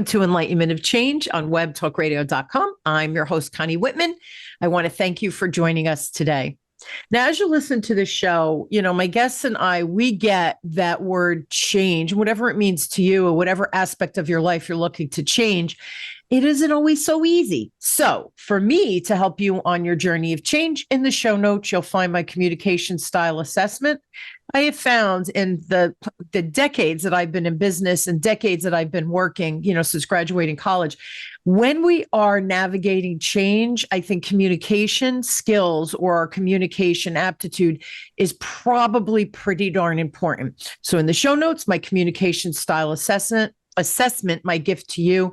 to Enlightenment of Change on webtalkradio.com. I'm your host, Connie Whitman. I want to thank you for joining us today. Now, as you listen to the show, my guests and I, we get that word change, whatever it means to you or whatever aspect of your life you're looking to change. It isn't always so easy. So for me to help you on your journey of change, in the show notes, you'll find my communication style assessment. I have found in the decades that I've been in business and decades that I've been working, since graduating college, when we are navigating change, I think communication skills or our communication aptitude is probably pretty darn important. So in the show notes, my communication style assessment, my gift to you.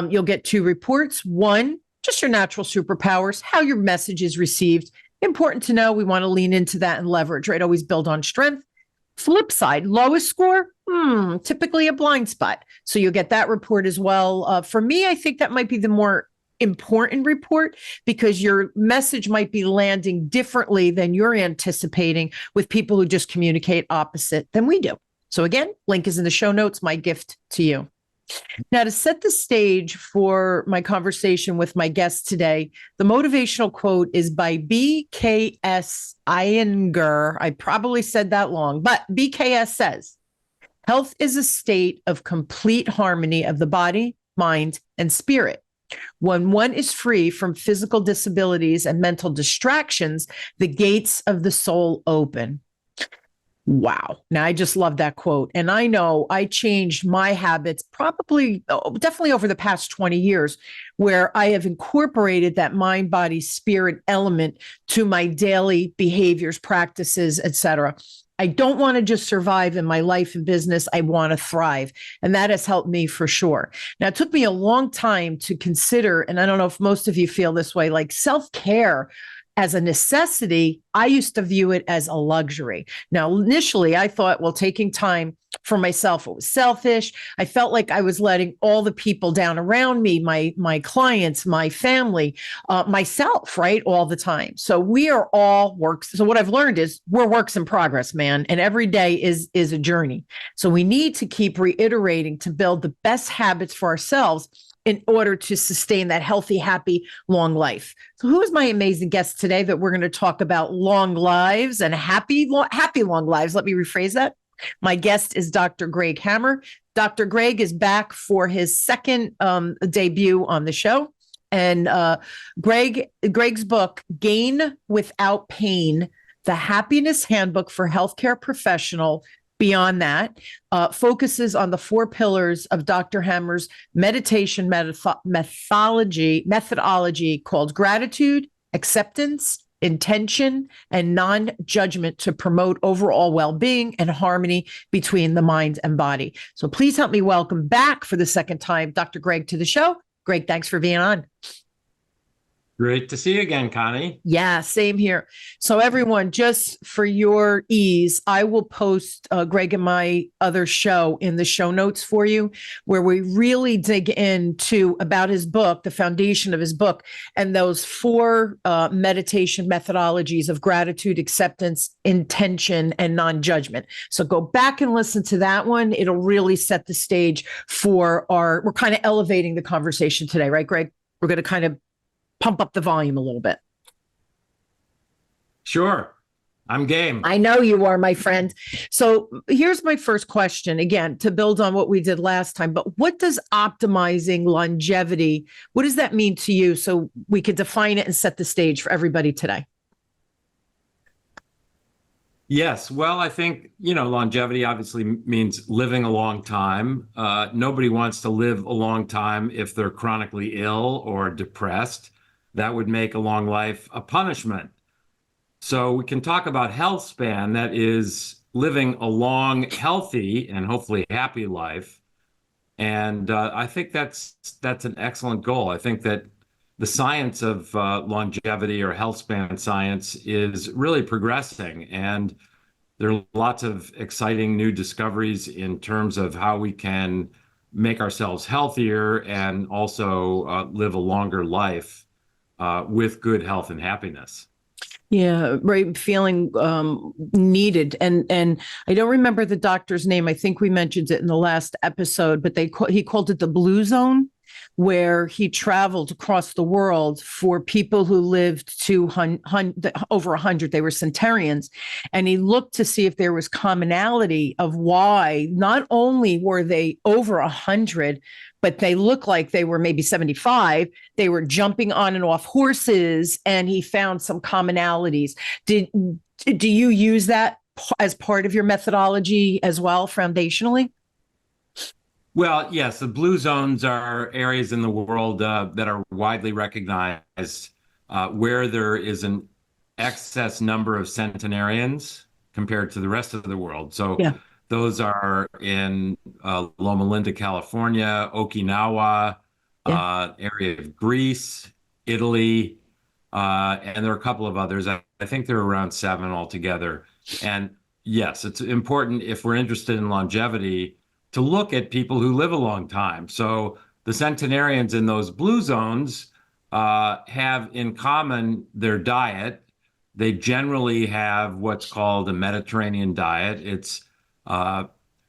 You'll get 2 reports. One, just your natural superpowers, how your message is received. Important to know. We want to lean into that and leverage, right? Always build on strength. Flip side, lowest score, typically a blind spot. So you'll get that report as well. For me, I think that might be the more important report because your message might be landing differently than you're anticipating with people who just communicate opposite than we do. So again, link is in the show notes, my gift to you. Now, to set the stage for my conversation with my guest today, the motivational quote is by B.K.S. Iyengar. I probably said that wrong, but B.K.S. says, health is a state of complete harmony of the body, mind, and spirit. When one is free from physical disabilities and mental distractions, the gates of the soul open. Wow. Now, I just love that quote. And I know I changed my habits definitely over the past 20 years, where I have incorporated that mind, body, spirit element to my daily behaviors, practices, etc. I don't want to just survive in my life and business. I want to thrive. And that has helped me for sure. Now, it took me a long time to consider, and I don't know if most of you feel this way, like self-care as a necessity. I used to view it as a luxury. Now, initially, I thought, well, taking time for myself, it was selfish. I felt like I was letting all the people down around me, my clients, my family, myself, right, all the time. So we are all works. So what I've learned is we're works in progress, man. And every day is a journey. So we need to keep reiterating to build the best habits for ourselves in order to sustain that healthy, happy, long life. So who is my amazing guest today that we're going to talk about long lives and happy long lives? Let me rephrase that. My guest is Dr. Greg Hammer. Dr. Greg is back for his second debut on the show. And Greg's book, Gain Without Pain, The Happiness Handbook for Healthcare Professional. Beyond that, focuses on the 4 pillars of Dr. Hammer's meditation methodology called gratitude, acceptance, intention, and non-judgment to promote overall well-being and harmony between the mind and body. So please help me welcome back for the second time, Dr. Greg, to the show. Greg, thanks for being on. Great to see you again, Connie. Yeah, same here. So everyone, just for your ease, I will post Greg and my other show in the show notes for you, where we really dig into about his book, the foundation of his book, and those 4 meditation methodologies of gratitude, acceptance, intention, and non-judgment. So go back and listen to that one. It'll really set the stage for we're kind of elevating the conversation today, right, Greg? We're going to kind of pump up the volume a little bit. Sure. I'm game. I know you are, my friend. So here's my first question, again, to build on what we did last time. But what does optimizing longevity, what does that mean to you so we could define it and set the stage for everybody today? Yes. Well, I think, longevity obviously means living a long time. Nobody wants to live a long time if they're chronically ill or depressed. That would make a long life a punishment. So we can talk about health span, that is living a long, healthy, and hopefully happy life. And I think that's an excellent goal. I think that the science of longevity or health span science is really progressing. And there are lots of exciting new discoveries in terms of how we can make ourselves healthier and also live a longer life with good health and happiness. Yeah, right. Feeling needed, and I don't remember the doctor's name. I think we mentioned it in the last episode, but he called it the Blue Zone, where he traveled across the world for people who lived to over 100. They were centenarians, and he looked to see if there was commonality of why not only were they over 100, but they looked like they were maybe 75. They were jumping on and off horses, and he found some commonalities. Did do you use that as part of your methodology as well, foundationally? Well, yes, the blue zones are areas in the world that are widely recognized where there is an excess number of centenarians compared to the rest of the world. So Yeah, those are in Loma Linda, California, Okinawa, yeah, area of Greece, Italy, and there are a couple of others. I think there are around seven altogether. And yes, it's important if we're interested in longevity to look at people who live a long time. So the centenarians in those blue zones have in common their diet. They generally have what's called a Mediterranean diet. It's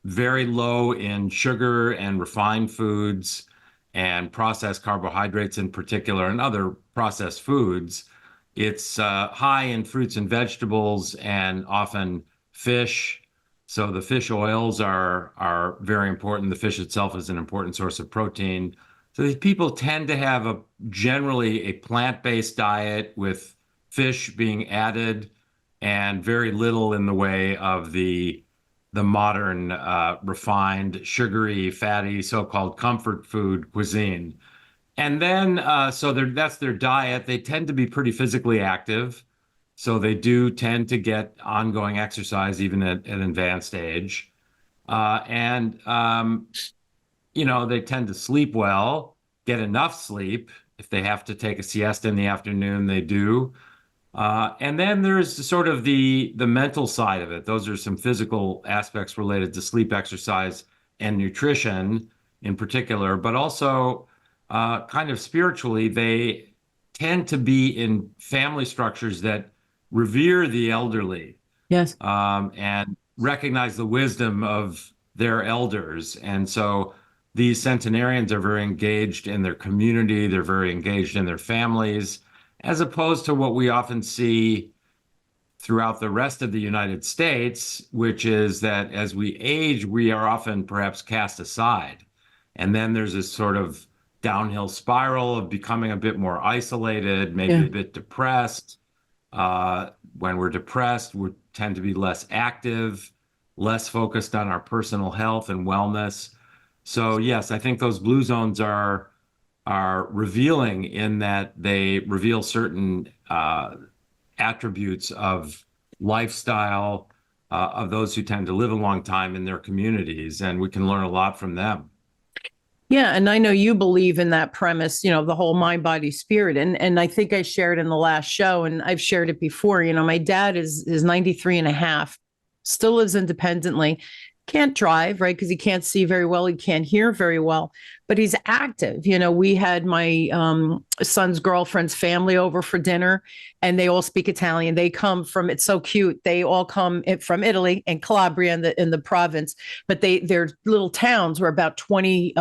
very low in sugar and refined foods and processed carbohydrates in particular, and other processed foods. It's high in fruits and vegetables and often fish. So the fish oils are very important. The fish itself is an important source of protein. So these people tend to have generally a plant-based diet with fish being added and very little in the way of the modern refined, sugary, fatty, so-called comfort food cuisine. And then, that's their diet. They tend to be pretty physically active. So they do tend to get ongoing exercise even at an advanced age. And they tend to sleep well, get enough sleep. If they have to take a siesta in the afternoon, they do. And then there's sort of the mental side of it. Those are some physical aspects related to sleep, exercise, and nutrition in particular, but also kind of spiritually, they tend to be in family structures that revere the elderly yes. and recognize the wisdom of their elders. And so these centenarians are very engaged in their community, they're very engaged in their families, as opposed to what we often see throughout the rest of the United States, which is that as we age, we are often perhaps cast aside. And then there's this sort of downhill spiral of becoming a bit more isolated, maybe Yeah. a bit depressed. When we're depressed, we tend to be less active, less focused on our personal health and wellness. So yes, I think those blue zones are revealing in that they reveal certain attributes of lifestyle of those who tend to live a long time in their communities, and we can learn a lot from them. Yeah, and I know you believe in that premise, the whole mind, body, spirit. And I think I shared in the last show, and I've shared it before. My dad is 93 and a half, still lives independently, can't drive, right? Because he can't see very well, he can't hear very well, but he's active. We had my son's girlfriend's family over for dinner, and they all speak Italian. They come from, it's so cute. They all come from Italy and Calabria in the province, but their little towns were about 20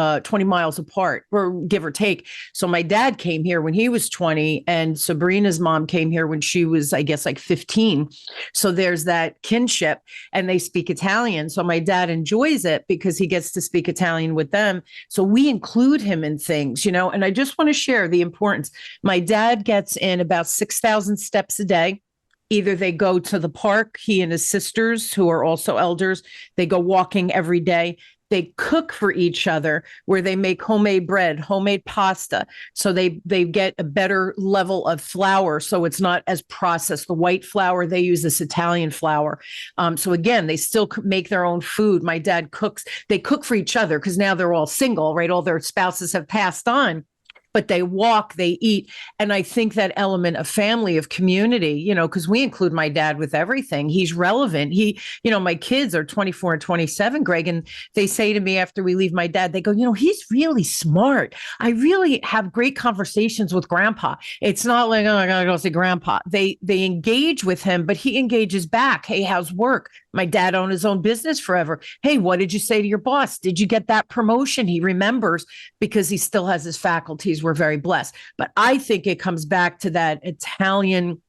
miles apart, or give or take. So my dad came here when he was 20, and Sabrina's mom came here when she was, I guess, like 15. So there's that kinship, and they speak Italian. So my dad enjoys it because he gets to speak Italian with them. So we include him in things, and I just want to share the importance. My dad gets in about 6,000 steps a day. Either they go to the park, he and his sisters, who are also elders, they go walking every day. They cook for each other, where they make homemade bread, homemade pasta. So they get a better level of flour. So it's not as processed. The white flour, they use this Italian flour. So again, they still make their own food. My dad cooks. They cook for each other because now they're all single, right? All their spouses have passed on. but they walk, they eat. And I think that element of family, of community, because we include my dad with everything. He's relevant. My kids are 24 and 27, Greg, and they say to me after we leave my dad, they go, he's really smart. I really have great conversations with grandpa. It's not like, oh, I gotta go see grandpa. They engage with him, but he engages back. Hey, how's work? My dad owned his own business forever. Hey, what did you say to your boss? Did you get that promotion? He remembers because he still has his faculties. We're very blessed. But I think it comes back to that Italian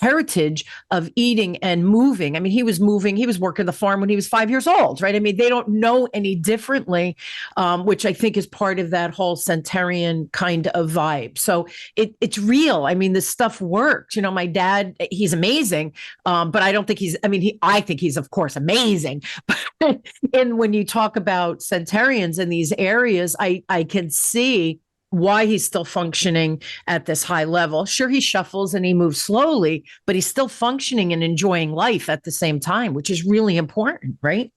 heritage of eating and moving. I mean, he was working the farm when he was 5 years old, right? I mean, they don't know any differently, which I think is part of that whole centenarian kind of vibe. So it's real. I mean, this stuff works. My dad, he's amazing, but I don't think I think he's, of course, amazing. And when you talk about centenarians in these areas, I can see why he's still functioning at this high level. Sure, he shuffles and he moves slowly, but he's still functioning and enjoying life at the same time, which is really important, right?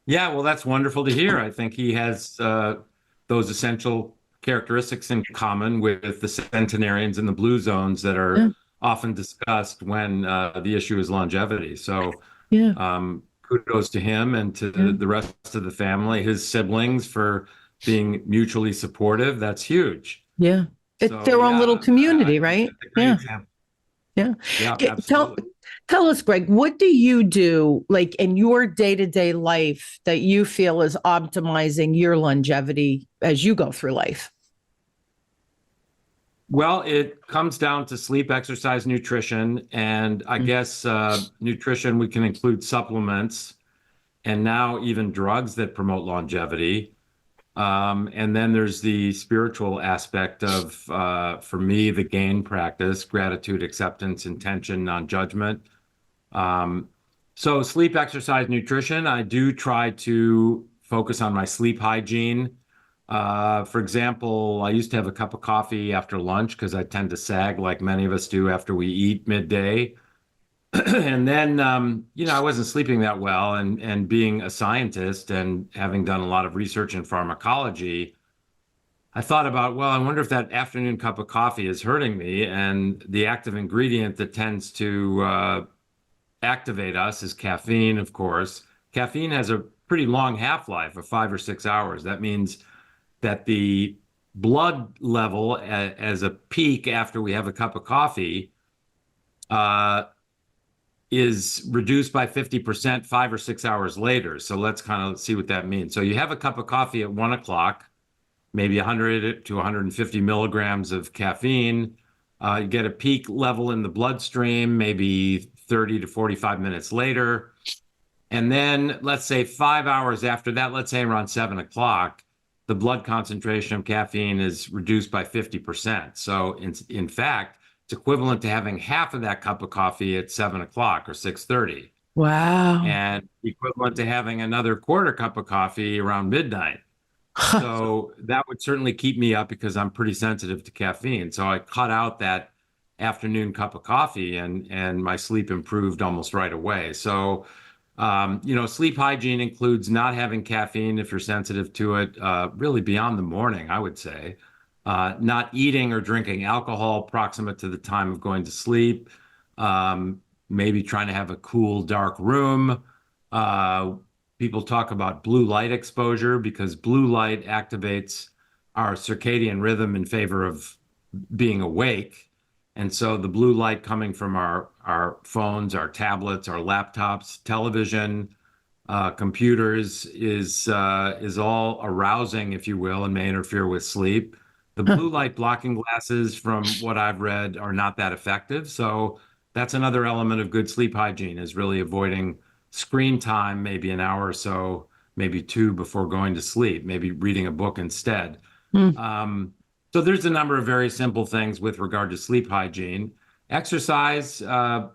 Yeah, well, that's wonderful to hear. I think he has those essential characteristics in common with the centenarians in the blue zones that are often discussed when the issue is longevity. So kudos to him and to the rest of the family, his siblings, for being mutually supportive. That's huge. Yeah. It's their own little community, right? Yeah. Example. Yeah. Yeah, absolutely. Tell us, Greg, what do you do like in your day-to-day life that you feel is optimizing your longevity as you go through life? Well, it comes down to sleep, exercise, nutrition, and I guess nutrition, we can include supplements and now even drugs that promote longevity. And then there's the spiritual aspect of, for me, the GAIN practice: gratitude, acceptance, intention, non-judgment. So sleep, exercise, nutrition, I do try to focus on my sleep hygiene. For example, I used to have a cup of coffee after lunch because I tend to sag like many of us do after we eat midday. And then, I wasn't sleeping that well, and being a scientist and having done a lot of research in pharmacology, I thought about, well, I wonder if that afternoon cup of coffee is hurting me. And the active ingredient that tends to activate us is caffeine, of course. Caffeine has a pretty long half-life of 5 or 6 hours. That means that the blood level as a peak after we have a cup of coffee is reduced by 50% 5 or 6 hours later. So let's kind of see what that means. So you have a cup of coffee at 1 o'clock, maybe 100 to 150 milligrams of caffeine. You get a peak level in the bloodstream, maybe 30 to 45 minutes later. And then let's say 5 hours after that, let's say around 7 o'clock, the blood concentration of caffeine is reduced by 50%. So in fact, it's equivalent to having half of that cup of coffee at 7 o'clock or 6:30. Wow. And equivalent to having another quarter cup of coffee around midnight. So that would certainly keep me up because I'm pretty sensitive to caffeine. So I cut out that afternoon cup of coffee, and my sleep improved almost right away. So, sleep hygiene includes not having caffeine if you're sensitive to it, really beyond the morning, I would say. Not eating or drinking alcohol proximate to the time of going to sleep. Maybe trying to have a cool, dark room. People talk about blue light exposure because blue light activates our circadian rhythm in favor of being awake. And so the blue light coming from our phones, our tablets, our laptops, television, computers is all arousing, if you will, and may interfere with sleep. The blue light blocking glasses, from what I've read, are not that effective. So that's another element of good sleep hygiene, is really avoiding screen time, maybe an hour or so, maybe two before going to sleep, maybe reading a book instead. So there's a number of very simple things with regard to sleep hygiene. Exercise, the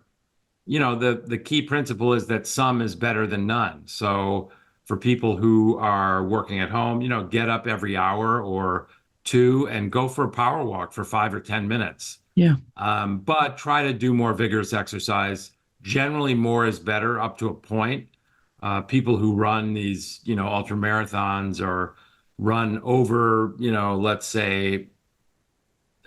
key principle is that some is better than none. So for people who are working at home, get up every hour or two and go for a power walk for 5 or 10 minutes. Yeah. But try to do more vigorous exercise. Generally, more is better up to a point. People who run these, ultra marathons or run over, let's say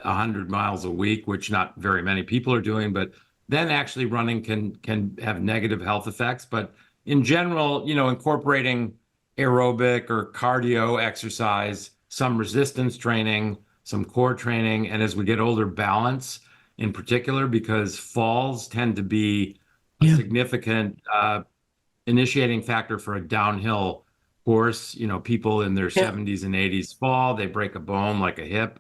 100 miles a week, which not very many people are doing, but then actually running can have negative health effects. But in general, incorporating aerobic or cardio exercise, some resistance training, some core training, and as we get older, balance in particular, because falls tend to be a Yeah. significant initiating factor for a downhill course. People in their Yeah. 70s and 80s fall, they break a bone like a hip,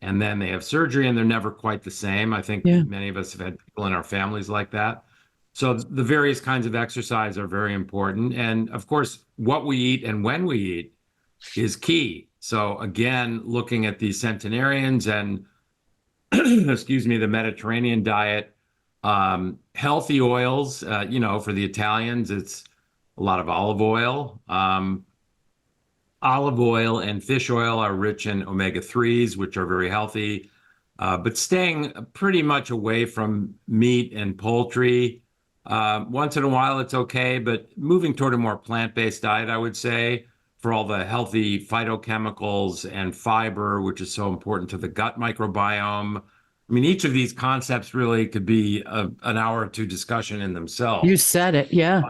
and then they have surgery and they're never quite the same. I think Yeah. many of us have had people in our families like that. So the various kinds of exercise are very important. And of course, what we eat and when we eat is key. So again, looking at the centenarians and excuse me, the Mediterranean diet, healthy oils, for the Italians, it's a lot of olive oil. Olive oil and fish oil are rich in omega-3s, which are very healthy, but staying pretty much away from meat and poultry. Once in a while, it's okay, but moving toward a more plant-based diet, I would say, for all the healthy phytochemicals and fiber, which is so important to the gut microbiome. I mean, each of these concepts really could be an hour or two discussion in You themselves. said it. Yeah.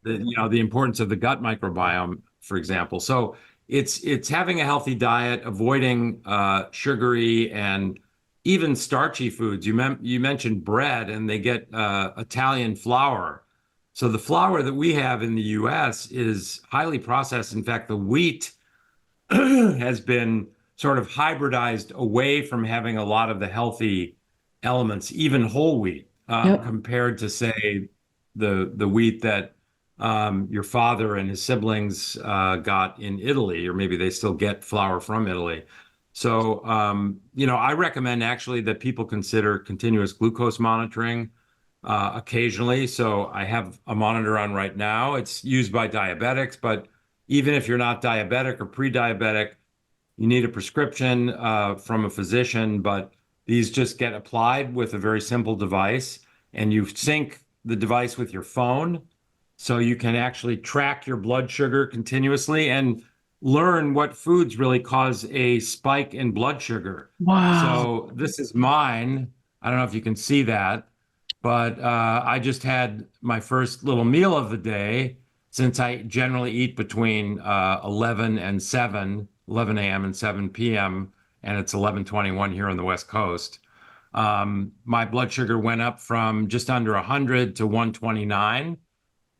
The importance of the gut microbiome, for example. So it's having a healthy diet, avoiding sugary and even starchy foods. You mentioned bread, and they get Italian flour. So the flour that we have in the U.S. is highly processed. In fact, the wheat has been sort of hybridized away from having a lot of the healthy elements, even whole wheat, Yep. compared to, say, the wheat that your father and his siblings got in Italy, or maybe they still get flour from Italy. So, I recommend actually that people consider continuous glucose monitoring occasionally. So I have a monitor on right now. It's used by diabetics, but even if you're not diabetic or pre-diabetic, you need a prescription from a physician, but these just get applied with a very simple device, and you sync the device with your phone, so you can actually track your blood sugar continuously and learn what foods really cause a spike in blood sugar. Wow. So this is mine. I don't know if you can see that, but I just had my first little meal of the day, since I generally eat between 11 and 7, 11 a.m. and 7 p.m., and it's 11:21 here on the West Coast. My blood sugar went up from just under 100 to 129.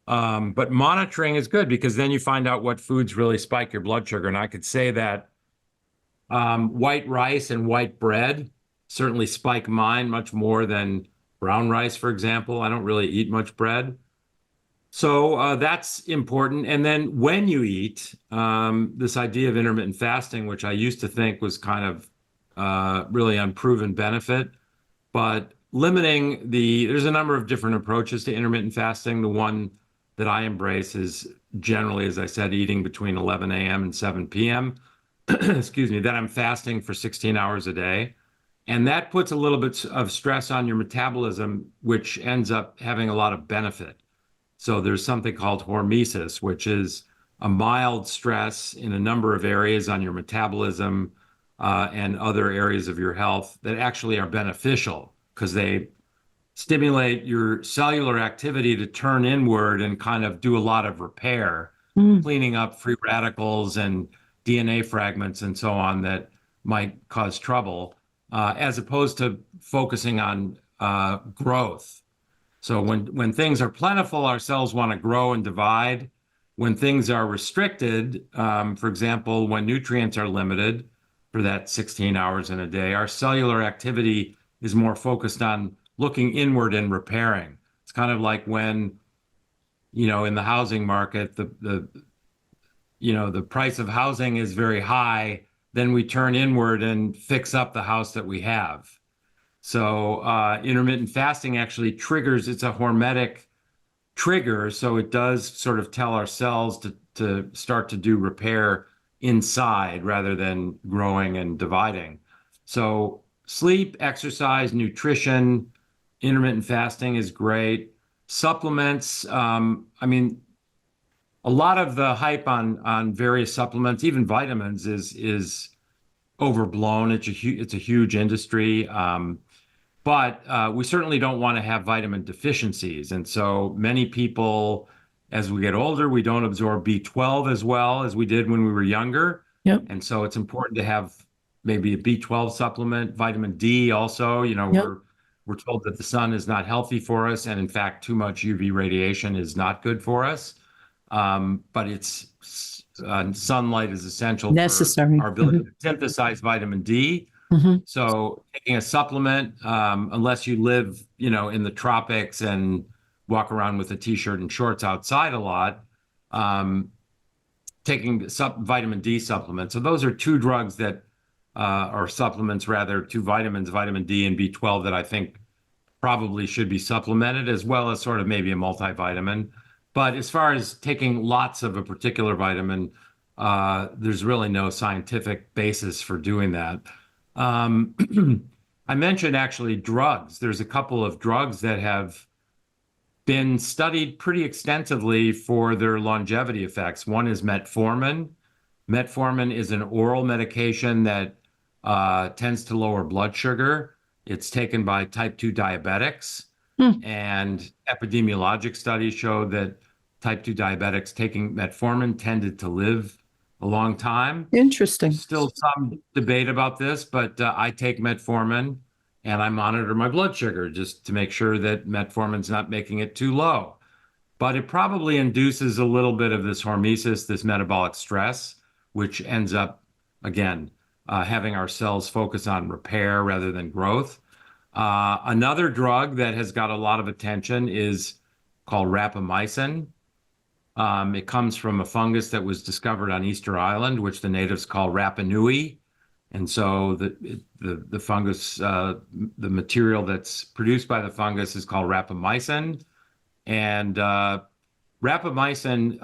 But monitoring is good because then you find out what foods really spike your blood sugar. And I could say that white rice and white bread certainly spike mine much more than brown rice, for example. I don't really eat much bread. So that's important. And then when you eat, this idea of intermittent fasting, which I used to think was kind of really unproven benefit, but there's a number of different approaches to intermittent fasting. The one that I embrace is generally, as I said, eating between 11 a.m. and 7 p.m. Excuse me, then I'm fasting for 16 hours a day. And that puts a little bit of stress on your metabolism, which ends up having a lot of benefit. So there's something called hormesis, which is a mild stress in a number of areas on your metabolism and other areas of your health that actually are beneficial because they stimulate your cellular activity to turn inward and kind of do a lot of repair, Mm. cleaning up free radicals and DNA fragments and so on that might cause trouble, as opposed to focusing on growth. So when things are plentiful, our cells want to grow and divide. When things are restricted, for example, when nutrients are limited for that 16 hours in a day, our cellular activity is more focused on looking inward and repairing. It's kind of like when, in the housing market, the price of housing is very high, then we turn inward and fix up the house that we have. So intermittent fasting actually it's a hormetic trigger. So it does sort of tell our cells to start to do repair inside rather than growing and dividing. So sleep, exercise, nutrition, intermittent fasting is great. Supplements, I mean, a lot of the hype on various supplements, even vitamins, is overblown. It's a huge industry. But we certainly don't want to have vitamin deficiencies. And so many people, as we get older, we don't absorb B12 as well as we did when we were younger. Yep. And so it's important to have maybe a B12 supplement, vitamin D also. Yep. We're told that the sun is not healthy for us. And in fact, too much UV radiation is not good for us. But sunlight is essential Necessary. for our ability to synthesize vitamin D. So taking a supplement, unless you live, in the tropics and walk around with a t-shirt and shorts outside a lot, taking vitamin D supplements. So those are two drugs that, or supplements rather, two vitamins, vitamin D and B12 that I think probably should be supplemented, as well as sort of maybe a multivitamin. But as far as taking lots of a particular vitamin, there's really no scientific basis for doing that. I mentioned actually drugs. There's a couple of drugs that have been studied pretty extensively for their longevity effects. One is metformin. Metformin is an oral medication that tends to lower blood sugar. It's taken by type 2 diabetics. And epidemiologic studies show that type 2 diabetics taking metformin tended to live a long time. Interesting. Still some debate about this, but I take metformin and I monitor my blood sugar just to make sure that metformin's not making it too low. But it probably induces a little bit of this hormesis, this metabolic stress, which ends up, again, having our cells focus on repair rather than growth. Another drug that has got a lot of attention is called rapamycin. It comes from a fungus that was discovered on Easter Island, which the natives call Rapa Nui. And so the fungus, the material that's produced by the fungus is called rapamycin. And rapamycin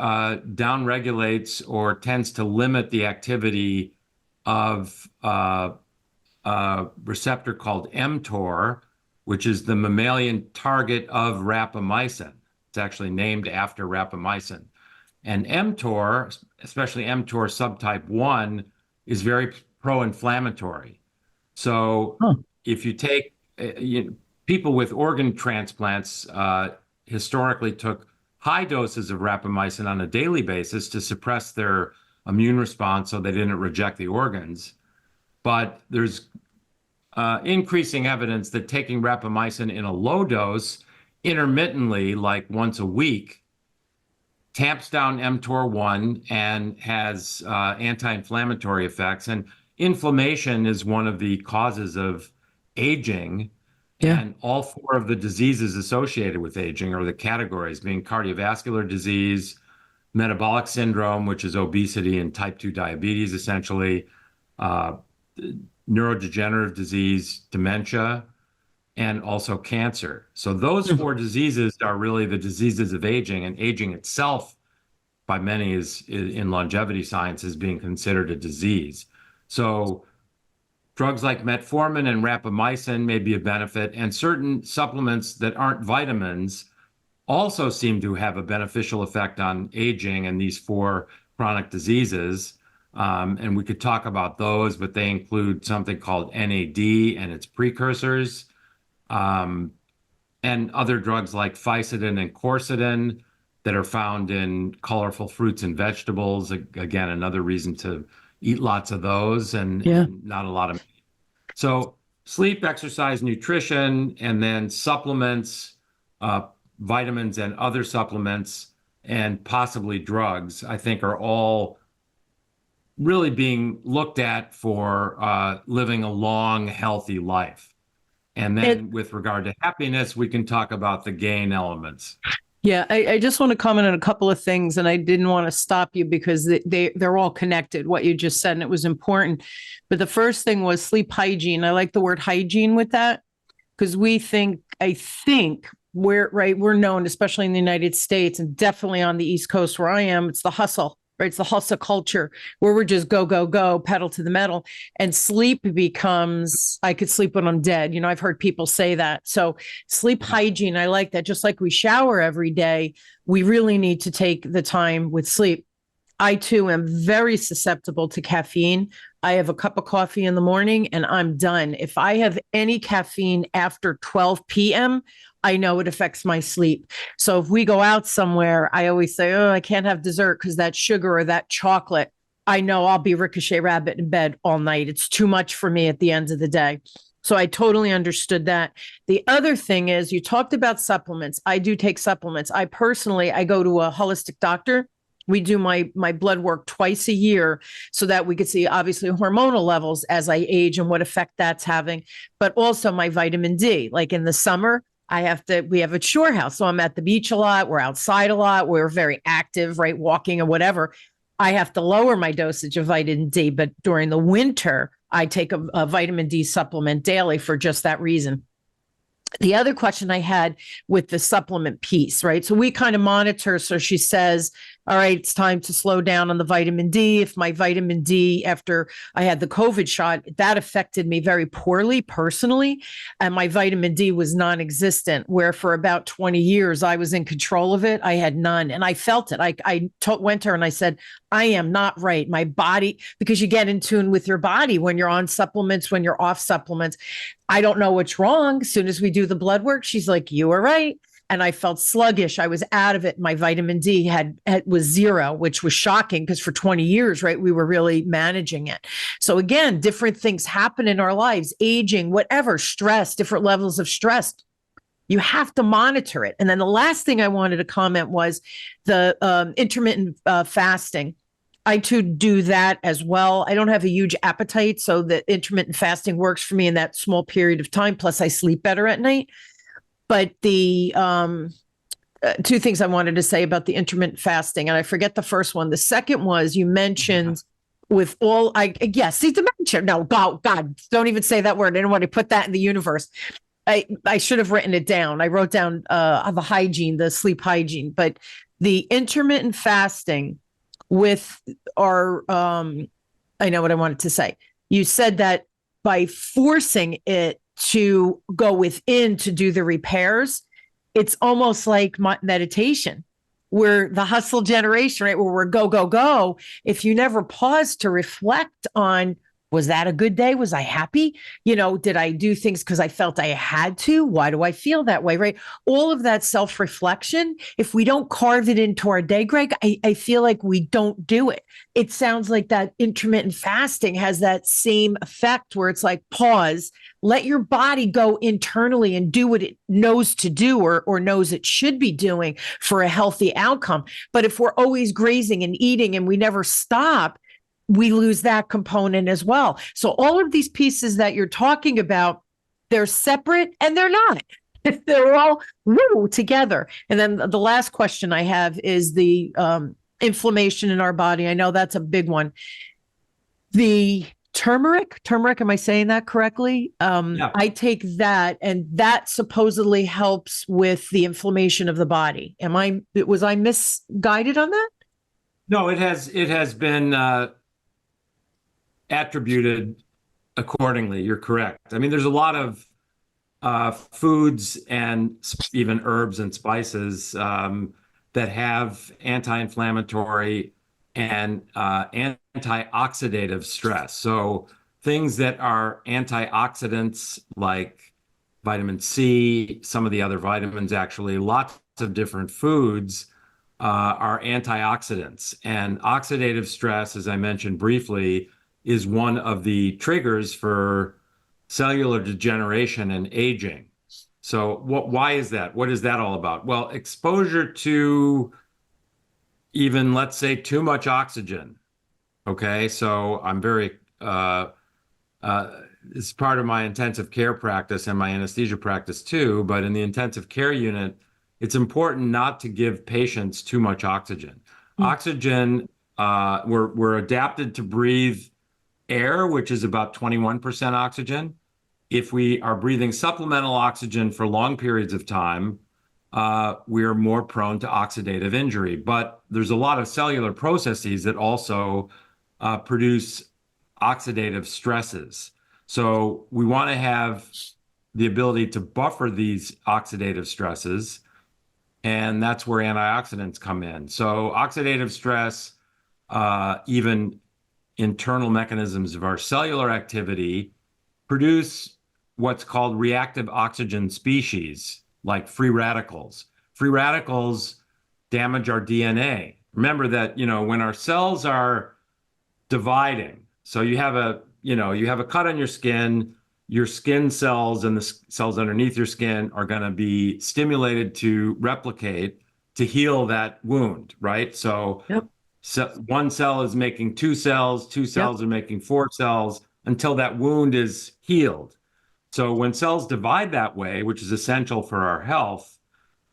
downregulates or tends to limit the activity of a receptor called mTOR, which is the mammalian target of rapamycin. It's actually named after rapamycin. And mTOR, especially mTOR subtype 1, is very pro-inflammatory. So if you take people with organ transplants historically took high doses of rapamycin on a daily basis to suppress their immune response so they didn't reject the organs. But there's increasing evidence that taking rapamycin in a low dose intermittently, like once a week, tamps down mTOR1 and has anti-inflammatory effects. And inflammation is one of the causes of aging. Yeah. And all four of the diseases associated with aging are the categories being cardiovascular disease, metabolic syndrome, which is obesity and type 2 diabetes, essentially, neurodegenerative disease, dementia, and also cancer. So those four diseases are really the diseases of aging, and aging itself by many is in longevity science is being considered a disease. So drugs like metformin and rapamycin may be a benefit, and certain supplements that aren't vitamins also seem to have a beneficial effect on aging and these four chronic diseases. And we could talk about those, but they include something called NAD and its precursors, and other drugs like fisetin and quercetin that are found in colorful fruits and vegetables. Again, another reason to eat lots of those and not a lot of meat. So sleep, exercise, nutrition, and then supplements, vitamins and other supplements, and possibly drugs, I think are all really being looked at for living a long, healthy life. And then with regard to happiness, we can talk about the gain elements. Yeah, I just want to comment on a couple of things, and I didn't want to stop you because they're all connected, what you just said, and it was important. But the first thing was sleep hygiene. I like the word hygiene with that because I think we're known, especially in the United States and definitely on the East Coast where I am, it's the hustle. right? It's the hustle culture where we're just go, go, go, pedal to the metal. And sleep becomes, I could sleep when I'm dead. I've heard people say that. So sleep hygiene, I like that. Just like we shower every day, we really need to take the time with sleep. I too am very susceptible to caffeine. I have a cup of coffee in the morning and I'm done. If I have any caffeine after 12 p.m., I know it affects my sleep. So if we go out somewhere, I always say, oh, I can't have dessert because that sugar or that chocolate, I know I'll be ricochet rabbit in bed all night. It's too much for me at the end of the day. So I totally understood that. The other thing is you talked about supplements. I do take supplements. I go to a holistic doctor. We do my blood work twice a year so that we could see obviously hormonal levels as I age and what effect that's having, but also my vitamin D. Like in the summer, we have a shore house. So I'm at the beach a lot. We're outside a lot. We're very active, right? Walking or whatever. I have to lower my dosage of vitamin D, but during the winter, I take a vitamin D supplement daily for just that reason. The other question I had with the supplement piece, right? So we kind of monitor. So she says, all right, it's time to slow down on the vitamin D. If my vitamin D after I had the COVID shot, that affected me very poorly personally. And my vitamin D was non-existent, where for about 20 years, I was in control of it. I had none. And I felt it. Went to her and I said, I am not right. My body, because you get in tune with your body when you're on supplements, when you're off supplements. I don't know what's wrong. As soon as we do the blood work, she's like, you were right. And I felt sluggish. I was out of it. My vitamin D was zero, which was shocking because for 20 years, right, we were really managing it. So again, different things happen in our lives, aging, whatever, stress, different levels of stress. You have to monitor it. And then the last thing I wanted to comment was the intermittent fasting. I too do that as well. I don't have a huge appetite, so the intermittent fasting works for me in that small period of time. Plus, I sleep better at night. But the two things I wanted to say about the intermittent fasting, and I forget the first one. The second was you mentioned with all, see, dementia. No, God, don't even say that word. I don't want to put that in the universe. I should have written it down. I wrote down the hygiene, the sleep hygiene, but the intermittent fasting with our, I know what I wanted to say. You said that by forcing it to go within to do the repairs, it's almost like meditation. We're the hustle generation, right? Where we're go, go, go. If you never pause to reflect on, was that a good day? Was I happy? Did I do things because I felt I had to? Why do I feel that way, right? All of that self-reflection, if we don't carve it into our day, Greg, I feel like we don't do it. It sounds like that intermittent fasting has that same effect where it's like pause, let your body go internally and do what it knows to do or knows it should be doing for a healthy outcome. But if we're always grazing and eating and we never stop, we lose that component as well. So all of these pieces that you're talking about, they're separate and they're not. They're all together. And then the last question I have is the inflammation in our body. I know that's a big one. The turmeric, am I saying that correctly? Yeah. I take that, and that supposedly helps with the inflammation of the body. Was I misguided on that? No, it has been attributed accordingly. You're correct. I mean, there's a lot of foods and even herbs and spices that have anti-inflammatory and antioxidative stress. So things that are antioxidants like vitamin C, some of the other vitamins, actually, lots of different foods are antioxidants. And oxidative stress, as I mentioned briefly, is one of the triggers for cellular degeneration and aging. So why is that? What is that all about? Well, exposure to even, let's say, too much oxygen. Okay, so I'm very, it's part of my intensive care practice and my anesthesia practice too, but in the intensive care unit, it's important not to give patients too much oxygen. Oxygen, we're adapted to breathe air, which is about 21% oxygen. If we are breathing supplemental oxygen for long periods of time, we're more prone to oxidative injury. But there's a lot of cellular processes that also produce oxidative stresses. So we want to have the ability to buffer these oxidative stresses, and that's where antioxidants come in. So oxidative stress, even internal mechanisms of our cellular activity, produce what's called reactive oxygen species, like free radicals. Free radicals damage our DNA. Remember that, when our cells are dividing, so you have a cut on your skin cells and the cells underneath your skin are going to be stimulated to replicate, to heal that wound, right? So, Yep. one cell is making two cells Yep. are making four cells until that wound is healed. So when cells divide that way, which is essential for our health,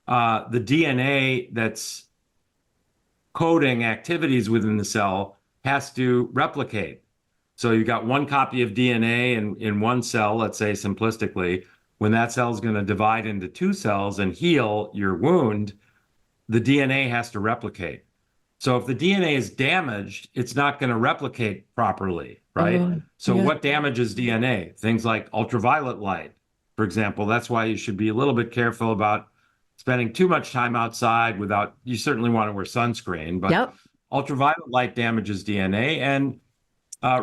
the DNA that's coding activities within the cell has to replicate. So you've got one copy of DNA in one cell, let's say simplistically. When that cell is going to divide into two cells and heal your wound, the DNA has to replicate. So if the DNA is damaged, it's not going to replicate properly, right? So Yeah. what damages DNA? Things like ultraviolet light, for example. That's why you should be a little bit careful about spending too much time outside you certainly want to wear sunscreen, but Yep. ultraviolet light damages DNA, and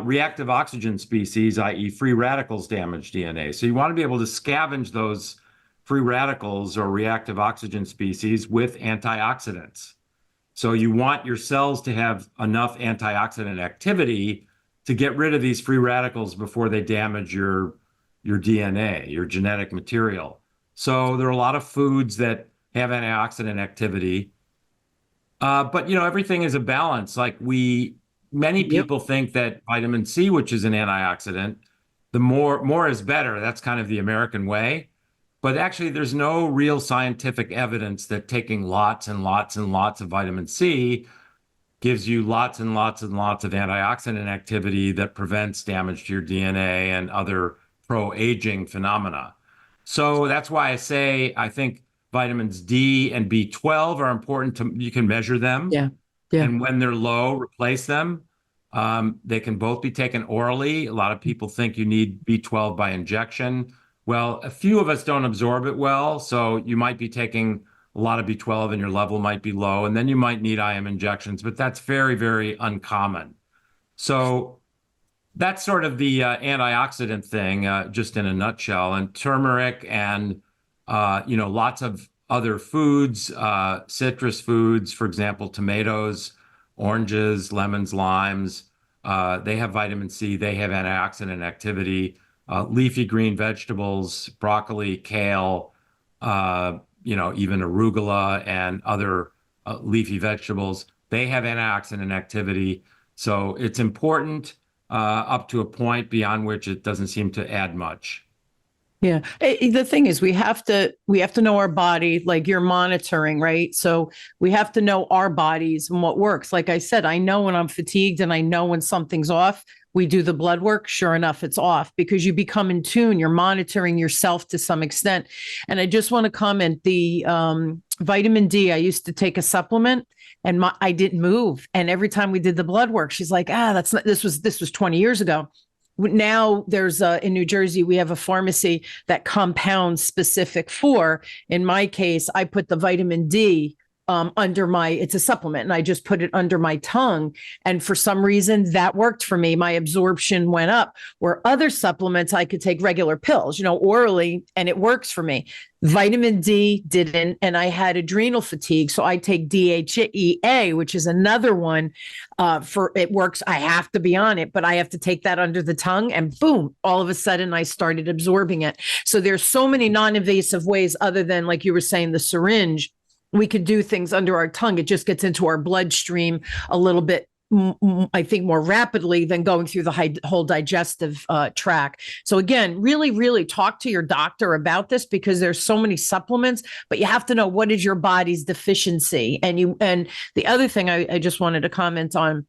reactive oxygen species, i.e. free radicals, damage DNA. So you want to be able to scavenge those free radicals or reactive oxygen species with antioxidants. So you want your cells to have enough antioxidant activity to get rid of these free radicals before they damage your DNA, your genetic material. So there are a lot of foods that have antioxidant activity. But everything is a balance. Like many Yep. people think that vitamin C, which is an antioxidant, the more is better. That's kind of the American way. But actually, there's no real scientific evidence that taking lots and lots and lots of vitamin C gives you lots and lots and lots of antioxidant activity that prevents damage to your DNA and other pro-aging phenomena. So that's why I think vitamins D and B12 are important you can measure them. Yeah. Yeah. And when they're low, replace them. They can both be taken orally. A lot of people think you need B12 by injection. Well, a few of us don't absorb it well, so you might be taking a lot of B12 and your level might be low, and then you might need IM injections, but that's very, very uncommon. So that's sort of the antioxidant thing, just in a nutshell. And turmeric and, lots of other foods, citrus foods, for example, tomatoes, oranges, lemons, limes, they have vitamin C, they have antioxidant activity. Leafy green vegetables, broccoli, kale, even arugula and other leafy vegetables, they have antioxidant activity. So it's important up to a point beyond which it doesn't seem to add much. Yeah. The thing is, we have to know our body, like you're monitoring, right? So we have to know our bodies and what works. Like I said, I know when I'm fatigued and I know when something's off. We do the blood work. Sure enough, it's off because you become in tune. You're monitoring yourself to some extent. And I just want to comment the vitamin D. I used to take a supplement and I didn't move. And every time we did the blood work, she's like, that's not, this was 20 years ago. Now there's in New Jersey, we have a pharmacy that compounds specific for, in my case, I put the vitamin D it's a supplement and I just put it under my tongue. And for some reason that worked for me. My absorption went up, where other supplements, I could take regular pills, orally, and it works for me. Vitamin D didn't. And I had adrenal fatigue. So I take DHEA, which is another one for it works. I have to be on it, but I have to take that under the tongue and boom, all of a sudden I started absorbing it. So there's so many non-invasive ways other than, like you were saying, the syringe. We could do things under our tongue. It just gets into our bloodstream a little bit, I think, more rapidly than going through the whole digestive tract. So again, really, really talk to your doctor about this because there's so many supplements, but you have to know what is your body's deficiency. And the other thing I just wanted to comment on,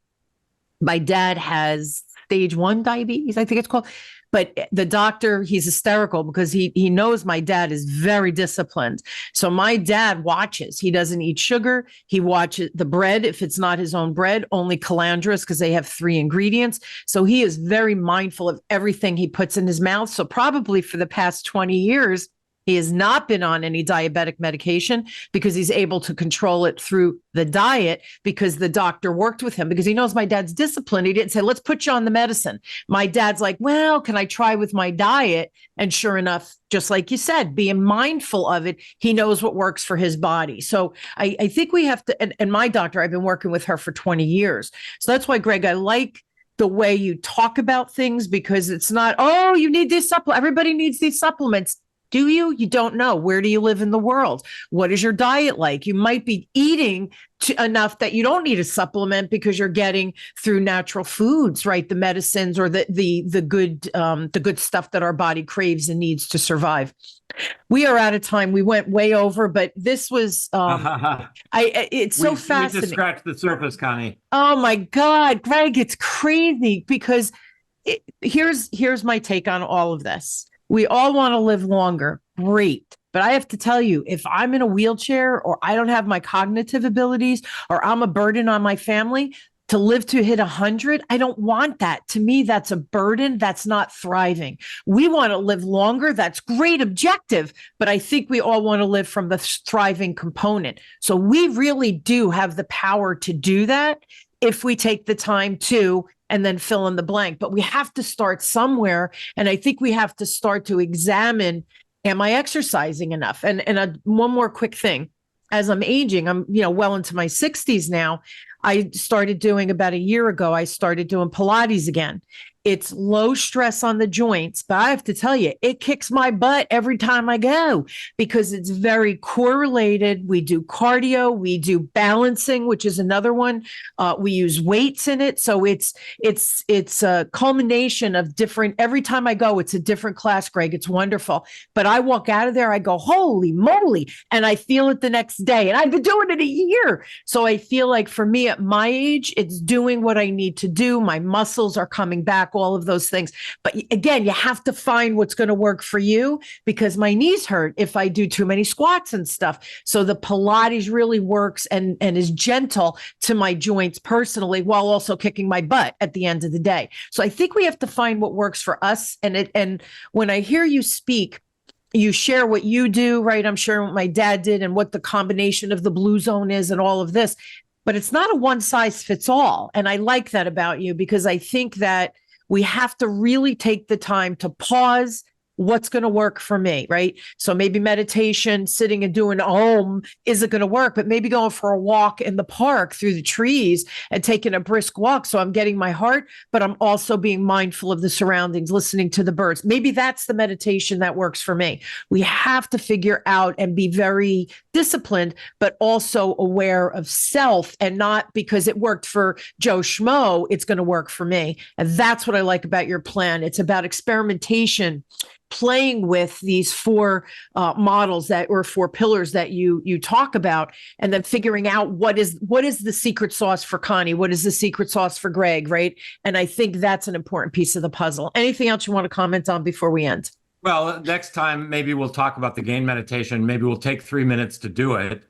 my dad has stage 1 diabetes, I think it's called. But the doctor, he's hysterical because he knows my dad is very disciplined. So my dad watches. He doesn't eat sugar. He watches the bread. If it's not his own bread, only calandras because they have 3 ingredients. So he is very mindful of everything he puts in his mouth. So probably for the past 20 years, he has not been on any diabetic medication because he's able to control it through the diet because the doctor worked with him because he knows my dad's disciplined. He didn't say, let's put you on the medicine. My dad's like, well, can I try with my diet? And sure enough, just like you said, being mindful of it, he knows what works for his body. So I think we have to, and my doctor, I've been working with her for 20 years. So that's why, Greg, I like the way you talk about things because it's not, oh, you need this supplement. Everybody needs these supplements. Do you? You don't know. Where do you live in the world? What is your diet like? You might be eating enough that you don't need a supplement because you're getting through natural foods, right? The medicines or the good stuff that our body craves and needs to survive. We are out of time. We went way over, but this was it's so fascinating. We just scratched the surface, Connie. Oh my God, Greg, it's crazy because here's my take on all of this. We all want to live longer. Great. But I have to tell you, if I'm in a wheelchair or I don't have my cognitive abilities or I'm a burden on my family to live to hit 100, I don't want that. To me, that's a burden. That's not thriving. We want to live longer. That's great objective. But I think we all want to live from the thriving component. So we really do have the power to do that if we take the time to and then fill in the blank. But we have to start somewhere. And I think we have to start to examine, am I exercising enough? And one more quick thing. As I'm aging, I'm, well into my 60s now. I started doing about a year ago, I started doing Pilates again. It's low stress on the joints, but I have to tell you, it kicks my butt every time I go because it's very correlated. We do cardio, we do balancing, which is another one. We use weights in it. So it's a culmination of different, every time I go, it's a different class, Greg. It's wonderful. But I walk out of there, I go, holy moly. And I feel it the next day. And I've been doing it a year. So I feel like for me at my age, it's doing what I need to do. My muscles are coming back, all of those things. But again, you have to find what's going to work for you because my knees hurt if I do too many squats and stuff. So the Pilates really works and is gentle to my joints personally, while also kicking my butt at the end of the day. So I think we have to find what works for us. And when I hear you speak, you share what you do, right? I'm sharing what my dad did and what the combination of the blue zone is and all of this. But it's not a one size fits all. And I like that about you because I think that we have to really take the time to pause. What's going to work for me, right? So maybe meditation, sitting and doing Om isn't going to work, but maybe going for a walk in the park through the trees and taking a brisk walk. So I'm getting my heart, but I'm also being mindful of the surroundings, listening to the birds. Maybe that's the meditation that works for me. We have to figure out and be very disciplined, but also aware of self, and not because it worked for Joe Schmo, it's going to work for me. And that's what I like about your plan. It's about experimentation, playing with these 4 models or 4 pillars that you talk about, and then figuring out what is the secret sauce for Connie, what is the secret sauce for Greg, right? And I think that's an important piece of the puzzle. Anything else you want to comment on before we end? Well, next time, maybe we'll talk about the GAIN meditation. Maybe we'll take 3 minutes to do it.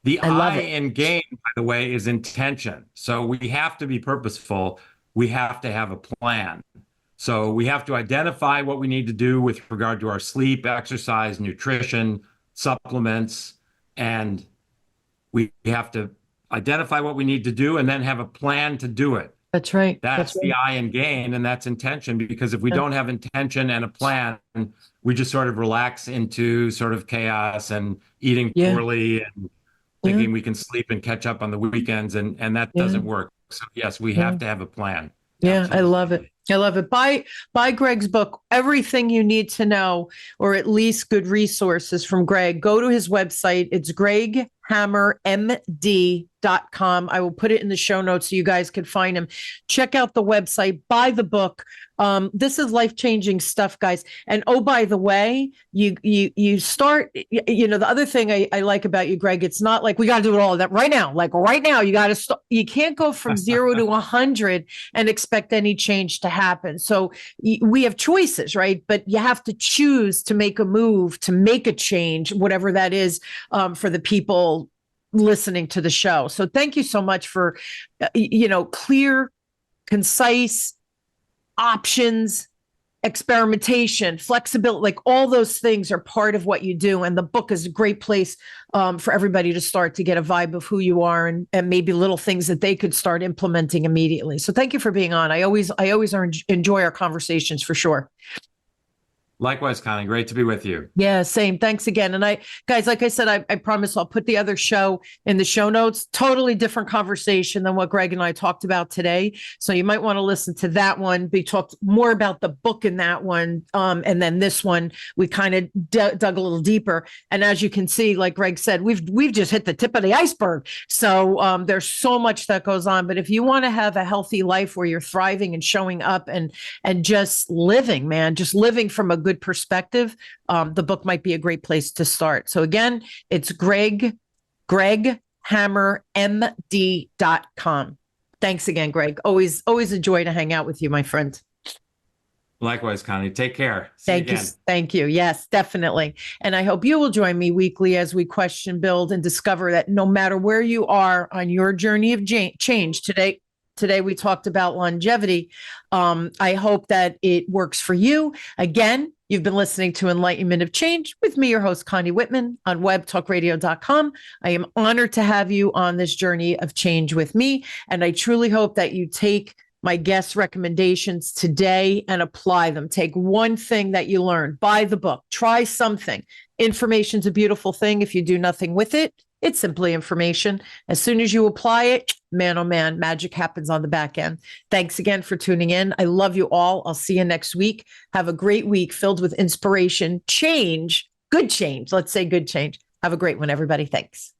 The I in GAIN, by the way, is intention. So we have to be purposeful. We have to have a plan. So we have to identify what we need to do with regard to our sleep, exercise, nutrition, supplements, and we have to identify what we need to do and then have a plan to do it. That's right. That's the I in GAIN, and that's intention, because if we don't have intention and a plan, we just sort of relax into sort of chaos and eating poorly and thinking we can sleep and catch up on the weekends, and that doesn't work. So yes, we have to have a plan. Yeah, absolutely. I love it. I love it. Buy Greg's book, Everything You Need to Know, or at least good resources from Greg. Go to his website. It's greghammermd.com. I will put it in the show notes so you guys can find him. Check out the website, buy the book. This is life-changing stuff, guys. And oh, by the way, you start, the other thing I like about you, Greg, it's not like we got to do it all that right now. Like right now, you got to start. You can't go from 0 to 100 and expect any change to happen. So we have choices, right? But you have to choose to make a move, to make a change, whatever that is, for the people listening to the show. So thank you so much for, clear, concise options, experimentation, flexibility, like all those things are part of what you do. And the book is a great place for everybody to start to get a vibe of who you are and maybe little things that they could start implementing immediately. So thank you for being on. I always enjoy our conversations for sure. Likewise, Connie, great to be with you. Yeah, same. Thanks again. And guys, like I said, I promise I'll put the other show in the show notes. Totally different conversation than what Greg and I talked about today. So you might want to listen to that one. We talked more about the book in that one. And then this one, we kind of dug a little deeper. And as you can see, like Greg said, we've just hit the tip of the iceberg. So there's so much that goes on. But if you want to have a healthy life where you're thriving and showing up and just living, man, just living from a good perspective, the book might be a great place to start. So again, it's GregHammerMD.com. Thanks again, Greg. Always a joy to hang out with you, my friend. Likewise, Connie. Take care. See you again. Thank you. Yes, definitely. And I hope you will join me weekly as we question, build, and discover that no matter where you are on your journey of change today, we talked about longevity. I hope that it works for you. Again, you've been listening to Enlightenment of Change with me, your host, Connie Whitman, on webtalkradio.com. I am honored to have you on this journey of change with me. And I truly hope that you take my guest recommendations today and apply them. Take one thing that you learned, buy the book, try something. Information's a beautiful thing. If you do nothing with it, it's simply information. As soon as you apply it, man, oh man, magic happens on the back end. Thanks again for tuning in. I love you all. I'll see you next week. Have a great week filled with inspiration, change, good change. Let's say good change. Have a great one, everybody. Thanks.